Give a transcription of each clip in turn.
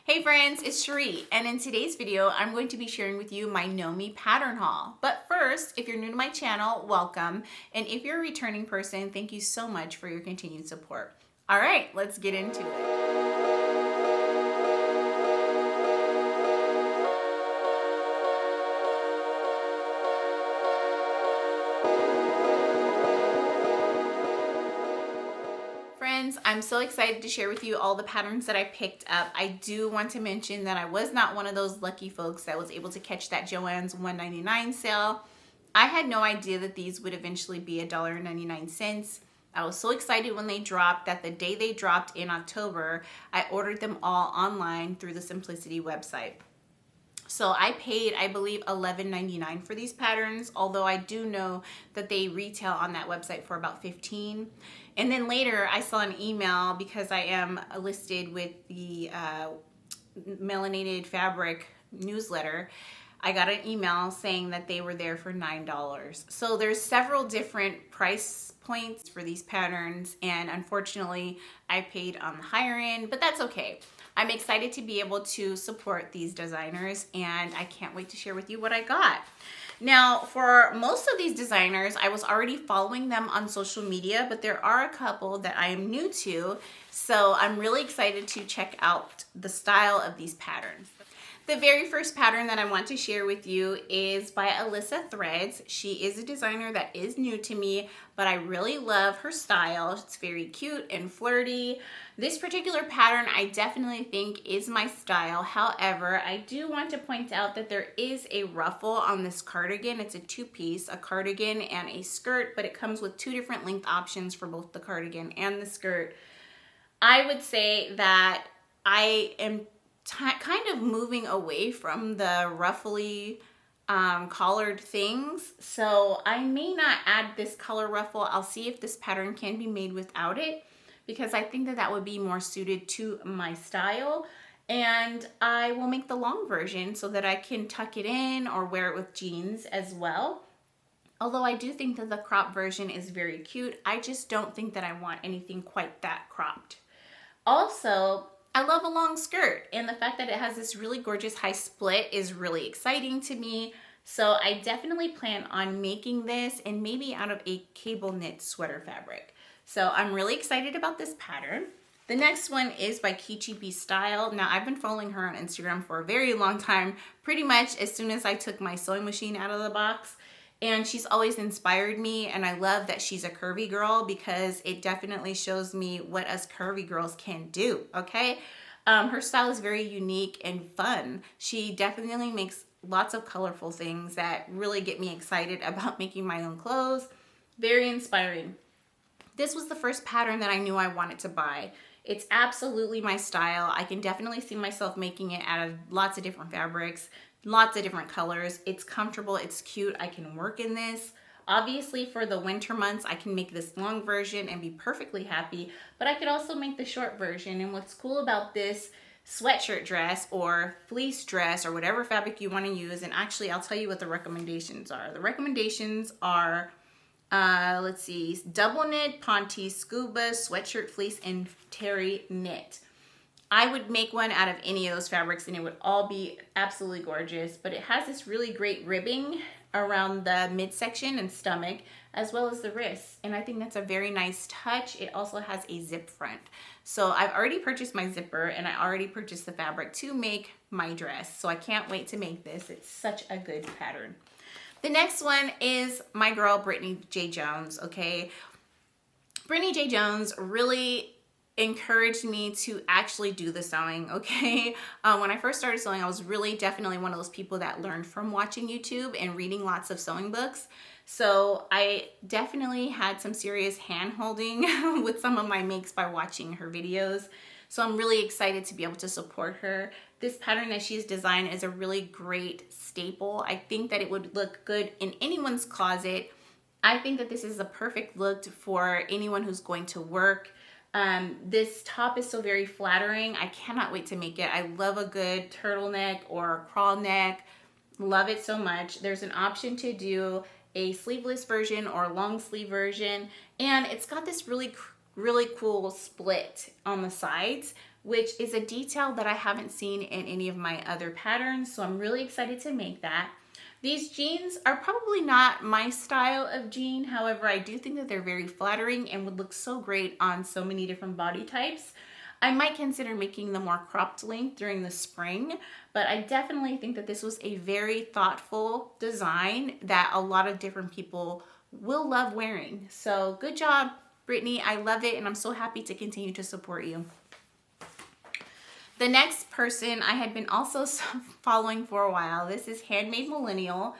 Hey friends, it's Shereé, and in today's video, I'm going to be sharing with you my Know Me pattern haul. But first, if you're new to my channel, welcome. And if you're a returning person, thank you so much for your continued support. All right, let's get into it. Friends, I'm so excited to share with you all the patterns that I picked up. I do want to mention that I was not one of those lucky folks that was able to catch that Joann's $1.99 sale. I had no idea that these would eventually be $1.99. I was so excited when they dropped that the day they dropped in October, I ordered them all online through the Simplicity website. So I paid, I believe, $11.99 for these patterns, although I do know that they retail on that website for about $15. And then later I saw an email because I am listed with the Melanated Fabric newsletter. I got an email saying that they were there for $9. So there's several different price points for these patterns, and unfortunately I paid on the higher end, but that's okay. I'm excited to be able to support these designers, and I can't wait to share with you what I got. Now, for most of these designers, I was already following them on social media, but there are a couple that I am new to, so I'm really excited to check out the style of these patterns. The very first pattern that I want to share with you is by Alyssa Threads. She is a designer that is new to me, but I really love her style. It's very cute and flirty. This particular pattern I definitely think is my style. However, I do want to point out that there is a ruffle on this cardigan. It's a two-piece, a cardigan and a skirt, but it comes with two different length options for both the cardigan and the skirt. I would say that I am kind of moving away from the ruffly collared things, so I may not add this color ruffle. I'll see if this pattern can be made without it, because I think that that would be more suited to my style, and I will make the long version so that I can tuck it in or wear it with jeans as well. Although I do think that the crop version is very cute, I just don't think that I want anything quite that cropped. Also, I love a long skirt, and the fact that it has this really gorgeous high split is really exciting to me. So I definitely plan on making this, and maybe out of a cable knit sweater fabric. So I'm really excited about this pattern. The next one is by Kichi B Style. Now, I've been following her on Instagram for a very long time, pretty much as soon as I took my sewing machine out of the box. And she's always inspired me, and I love that she's a curvy girl, because it definitely shows me what us curvy girls can do, okay? Her style is very unique and fun. She definitely makes lots of colorful things that really get me excited about making my own clothes. Very inspiring. This was the first pattern that I knew I wanted to buy. It's absolutely my style. I can definitely see myself making it out of lots of different fabrics, lots of different colors. It's comfortable, it's cute, I can work in this. Obviously for the winter months, I can make this long version and be perfectly happy, but I could also make the short version. And what's cool about this sweatshirt dress or fleece dress or whatever fabric you want to use, and actually I'll tell you what the recommendations are. The recommendations are, let's see, double knit, ponte, scuba, sweatshirt, fleece, and terry knit. I would make one out of any of those fabrics and it would all be absolutely gorgeous, but it has this really great ribbing around the midsection and stomach, as well as the wrists, and I think that's a very nice touch. It also has a zip front. So I've already purchased my zipper, and I already purchased the fabric to make my dress, so I can't wait to make this. It's such a good pattern. The next one is my girl Brittany J Jones, okay? Brittany J Jones really encouraged me to actually do the sewing, okay? When I first started sewing, I was really definitely one of those people that learned from watching YouTube and reading lots of sewing books. So I definitely had some serious hand holding with some of my makes by watching her videos. So I'm really excited to be able to support her. This pattern that she's designed is a really great staple. I think that it would look good in anyone's closet. I think that this is a perfect look for anyone who's going to work. This top is so very flattering. I cannot wait to make it. I love a good turtleneck or crawl neck. Love it so much. There's an option to do a sleeveless version or a long sleeve version, and it's got this really cool split on the sides. which is a detail that I haven't seen in any of my other patterns. So I'm really excited to make that. These jeans are probably not my style of jean. However, I do think that they're very flattering and would look so great on so many different body types. I might consider making the more cropped length during the spring, but I definitely think that this was a very thoughtful design that a lot of different people will love wearing. So good job, Brittany. I love it, and I'm so happy to continue to support you. The next person I had been also following for a while. This is Handmade Millennial,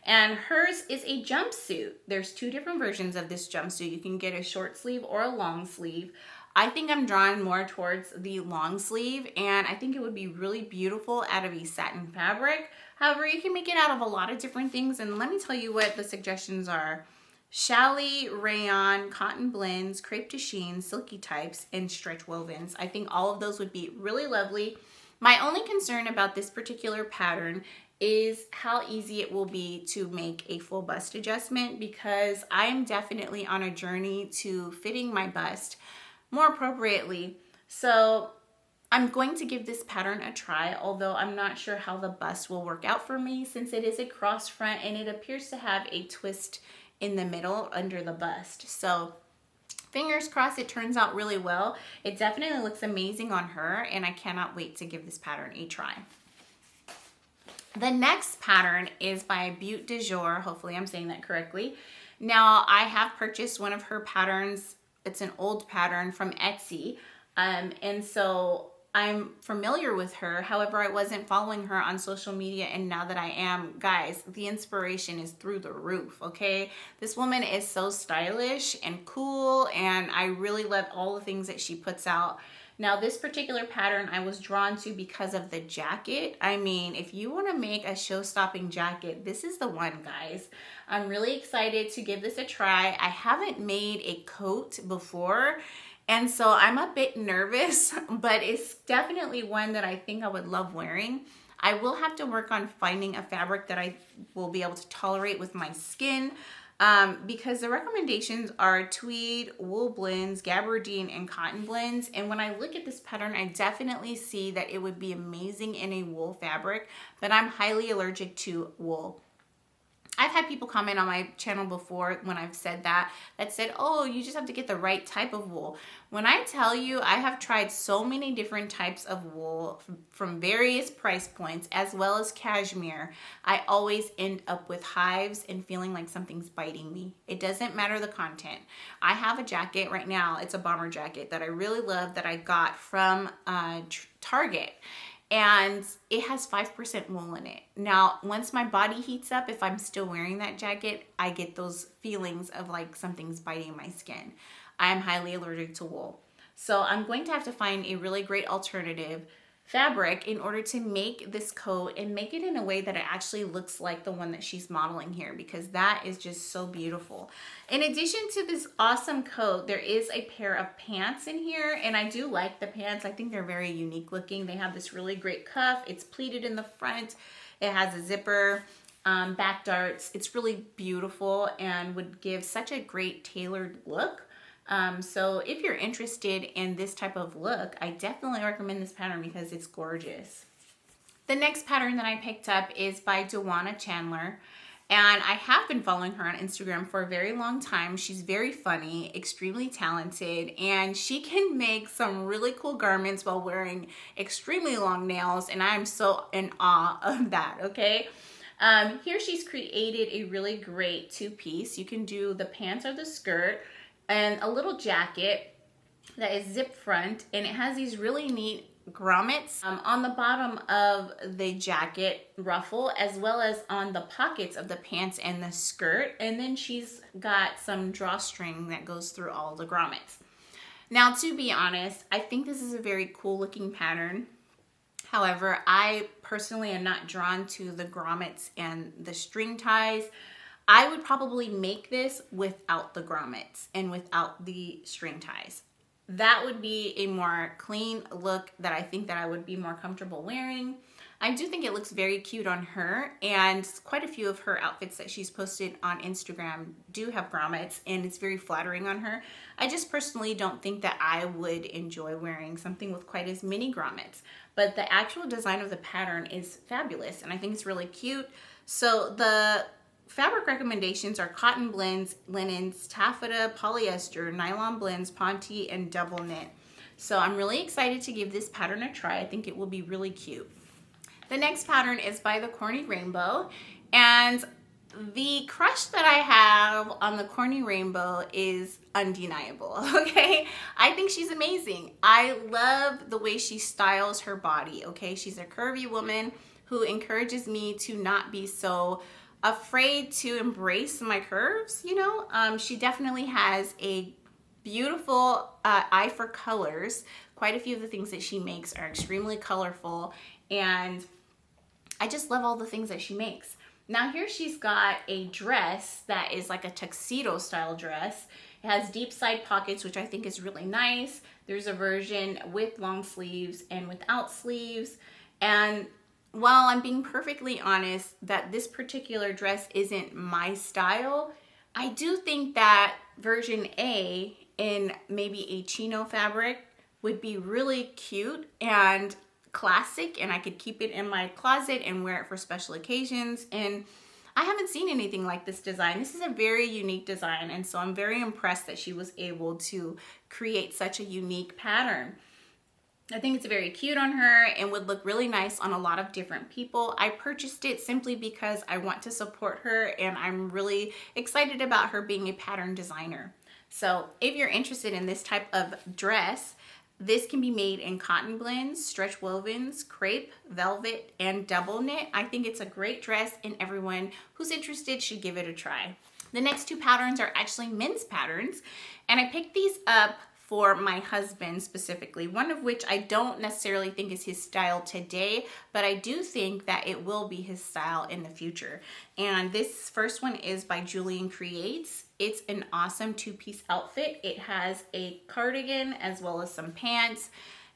and hers is a jumpsuit. There's two different versions of this jumpsuit. You can get a short sleeve or a long sleeve. I think I'm drawn more towards the long sleeve, and I think it would be really beautiful out of a satin fabric. However, you can make it out of a lot of different things, and let me tell you what the suggestions are. Challis, rayon, cotton blends, crepe de chine, silky types, and stretch wovens. I think all of those would be really lovely. My only concern about this particular pattern is how easy it will be to make a full bust adjustment, because I am definitely on a journey to fitting my bust more appropriately. So I'm going to give this pattern a try, although I'm not sure how the bust will work out for me, since it is a cross front and it appears to have a twist in the middle under the bust. So fingers crossed it turns out really well. It definitely looks amazing on her, and I cannot wait to give this pattern a try. The next pattern is by Beaute de jour. Hopefully I'm saying that correctly. Now, I have purchased one of her patterns. It's an old pattern from Etsy, and so I'm familiar with her. However, I wasn't following her on social media, and now that I am, guys, the inspiration is through the roof, okay? This woman is so stylish and cool, and I really love all the things that she puts out. Now, this particular pattern I was drawn to because of the jacket. I mean, if you want to make a show-stopping jacket, this is the one, guys. I'm really excited to give this a try. I haven't made a coat before, and so I'm a bit nervous, but it's definitely one that I think I would love wearing. I will have to work on finding a fabric that I will be able to tolerate with my skin, because the recommendations are tweed, wool blends, gabardine, and cotton blends. And when I look at this pattern, I definitely see that it would be amazing in a wool fabric, but I'm highly allergic to wool. I've had people comment on my channel before when I've said that said, oh, you just have to get the right type of wool. When I tell you, I have tried so many different types of wool from various price points, as well as cashmere, I always end up with hives and feeling like something's biting me. It doesn't matter the content. I have a jacket right now. It's a bomber jacket that I really love that I got from Target. And it has 5% wool in it. Now, once my body heats up, if I'm still wearing that jacket, I get those feelings of like something's biting my skin. I am highly allergic to wool. So I'm going to have to find a really great alternative fabric in order to make this coat and make it in a way that it actually looks like the one that she's modeling here, because that is just so beautiful. In addition to this awesome coat, there is a pair of pants in here, and I do like the pants. I think they're very unique looking. They have this really great cuff. It's pleated in the front. It has a zipper, back darts. It's really beautiful and would give such a great tailored look. So if you're interested in this type of look, I definitely recommend this pattern because it's gorgeous. The next pattern that I picked up is by Chandler, and I have been following her on Instagram for a very long time. She's very funny, extremely talented, and she can make some really cool garments while wearing extremely long nails, and I'm so in awe of that, okay? Here she's created a really great two-piece. You can do the pants or the skirt, and a little jacket that is zip front, and it has these really neat grommets on the bottom of the jacket ruffle, as well as on the pockets of the pants and the skirt. And then she's got some drawstring that goes through all the grommets. Now, to be honest, I think this is a very cool looking pattern. However, I personally am not drawn to the grommets and the string ties. I would probably make this without the grommets and without the string ties. That would be a more clean look that I think that I would be more comfortable wearing. I do think it looks very cute on her, and quite a few of her outfits that she's posted on Instagram do have grommets, and it's very flattering on her. I just personally don't think that I would enjoy wearing something with quite as many grommets, but the actual design of the pattern is fabulous, and I think it's really cute. So the fabric recommendations are cotton blends, linens, taffeta, polyester, nylon blends, ponte, and double knit. So I'm really excited to give this pattern a try. I think it will be really cute. The next pattern is by the Corny Rainbow, and the crush that I have on the Corny Rainbow is undeniable, okay? I think she's amazing. I love the way she styles her body, okay? She's a curvy woman who encourages me to not be so afraid to embrace my curves, you know? She definitely has a beautiful eye for colors. Quite a few of the things that she makes are extremely colorful, and I just love all the things that she makes. Now here she's got a dress that is like a tuxedo style dress. It has deep side pockets, which I think is really nice. There's a version with long sleeves and without sleeves. And while I'm being perfectly honest that this particular dress isn't my style, I do think that version A in maybe a chino fabric would be really cute and classic, and I could keep it in my closet and wear it for special occasions. And I haven't seen anything like this design. This is a very unique design, and so I'm very impressed that she was able to create such a unique pattern. I think it's very cute on her and would look really nice on a lot of different people. I purchased it simply because I want to support her, and I'm really excited about her being a pattern designer. So if you're interested in this type of dress, this can be made in cotton blends, stretch wovens, crepe, velvet, and double knit. I think it's a great dress, and everyone who's interested should give it a try. The next two patterns are actually men's patterns, and I picked these up for my husband specifically, one of which I don't necessarily think is his style today, but I do think that it will be his style in the future. And this first one is by Julian Creates. It's an awesome two-piece outfit. It has a cardigan as well as some pants.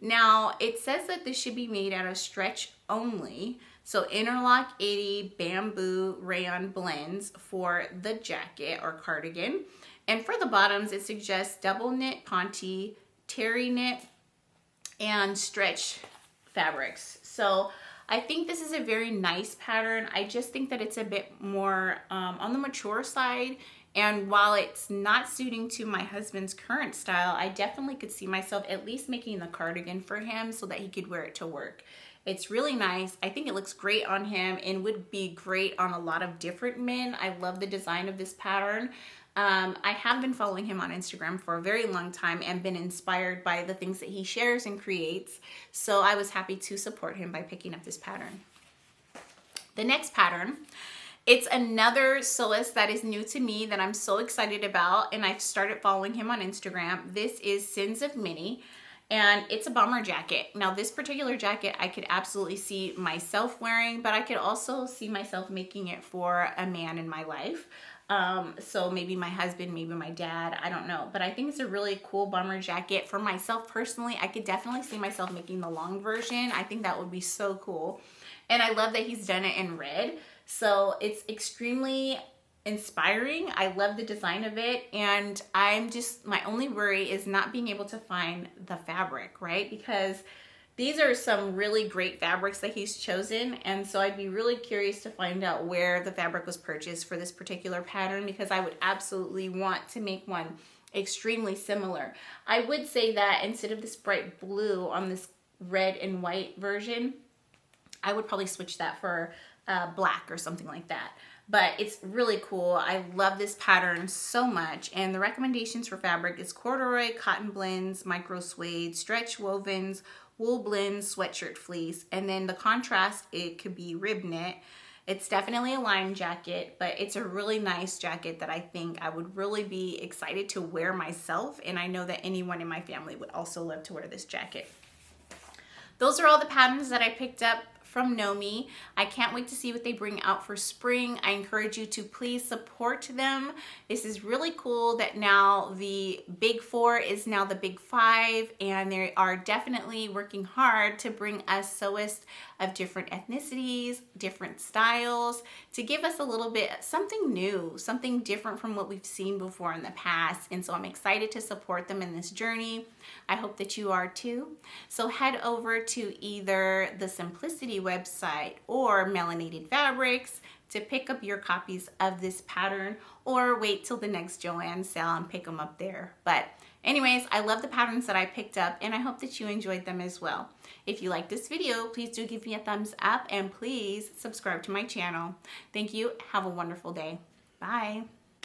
Now, it says that this should be made out of stretch only. So interlock 80 bamboo rayon blends for the jacket or cardigan. And for the bottoms, it suggests double knit, ponte, terry knit, and stretch fabrics. So I think this is a very nice pattern. I just think that it's a bit more on the mature side. And while it's not suiting to my husband's current style, I definitely could see myself at least making the cardigan for him so that he could wear it to work. It's really nice. I think it looks great on him and would be great on a lot of different men. I love the design of this pattern. I have been following him on Instagram for a very long time and been inspired by the things that he shares and creates. So I was happy to support him by picking up this pattern. The next pattern, it's another sewist that is new to me that I'm so excited about, and I've started following him on Instagram. This is Sins of Minnie, and it's a bomber jacket. Now this particular jacket I could absolutely see myself wearing, but I could also see myself making it for a man in my life. So maybe my husband, maybe my dad, I don't know. But I think it's a really cool bomber jacket. For myself personally, I could definitely see myself making the long version. I think that would be so cool. And I love that he's done it in red. So it's extremely inspiring. I love the design of it. And my only worry is not being able to find the fabric, right? Because these are some really great fabrics that he's chosen, and so I'd be really curious to find out where the fabric was purchased for this particular pattern, because I would absolutely want to make one extremely similar. I would say that instead of this bright blue on this red and white version, I would probably switch that for black or something like that. But it's really cool. I love this pattern so much. And the recommendations for fabric is corduroy, cotton blends, micro suede, stretch wovens, wool blends, sweatshirt fleece, and then the contrast, it could be rib knit. It's definitely a line jacket, but it's a really nice jacket that I think I would really be excited to wear myself, and I know that anyone in my family would also love to wear this jacket. Those are all the patterns that I picked up from Nomi. I can't wait to see what they bring out for spring. I encourage you to please support them. This is really cool that now the big 4 is now the big 5, and they are definitely working hard to bring us sewists of different ethnicities, different styles, to give us a little bit something new, something different from what we've seen before in the past. And so I'm excited to support them in this journey. I hope that you are too. So head over to either the Simplicity website or Melanated Fabrics to pick up your copies of this pattern, or wait till the next Joann sale and pick them up there. But anyways, I love the patterns that I picked up, and I hope that you enjoyed them as well. If you like this video, please do give me a thumbs up, and please subscribe to my channel. Thank you. Have a wonderful day. Bye.